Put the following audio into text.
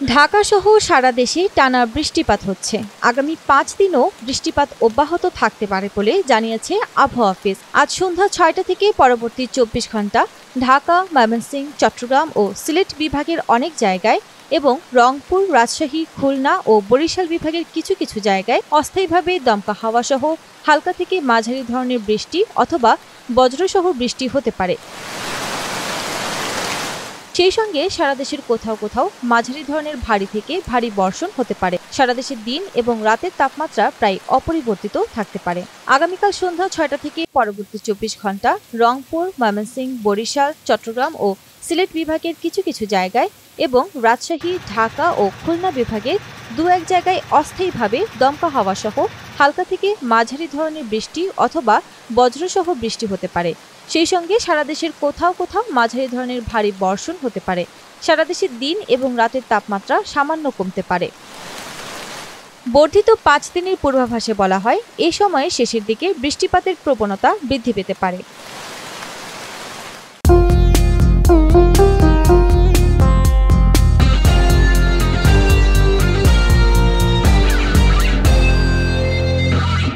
ঢাকা সহ সারা দেশে টানা বৃষ্টিপাত হচ্ছে। আগামী ৫ দিনও বৃষ্টিপাত অব্যাহত থাকতে পারে বলে জানিয়েছে আবহাওয়া অফিস। আজ সন্ধ্যা ৬টা থেকে পরবর্তী ২৪ ঘন্টা ঢাকা, ময়মনসিংহ, চট্টগ্রাম ও সিলেট বিভাগের অনেক জায়গায় এবং রংপুর, রাজশাহী, খুলনা ও বরিশাল বিভাগের কিছু কিছু জায়গায় অস্থায়ীভাবে দমকা হাওয়া সহ হালকা থেকে মাঝারি ধরনের বৃষ্টি অথবা বজ্রসহ বৃষ্টি হতে পারে। সেই সঙ্গে সারা দেশের কোথাও কোথাও মাঝারি ধরনের ভারী থেকে ভারী বর্ষণ হতে পারে। সারা দেশের দিন এবং রাতের তাপমাত্রা প্রায় অপরিবর্তিত থাকতে পারে। আগামীকাল সন্ধ্যা ৬টা থেকে পরবর্তী ২৪ ঘন্টা রংপুর, ময়মনসিংহ, বরিশাল, চট্টগ্রাম ও সিলেট বিভাগের কিছু কিছু জায়গায় এবং রাজশাহী, ঢাকা ও খুলনা বিভাগের দু-এক জায়গায় অস্থায়ীভাবে দমকা হাওয়া সহ হালকা থেকে মাঝারি ধরনের বৃষ্টি অথবা বজ্রসহ বৃষ্টি হতে পারে। সেই সঙ্গে সারা দেশের কোথাও কোথাও মাঝারি ধরনের ভারী বর্ষণ হতে পারে। সারা দেশের দিন এবং রাতের তাপমাত্রা সামান্য কমতে পারে। বর্ধিত ৫ দিনের পূর্বাভাসে বলা হয়, এ সময়ে শেষের দিকে বৃষ্টিপাতের প্রবণতা বৃদ্ধি পেতে পারে।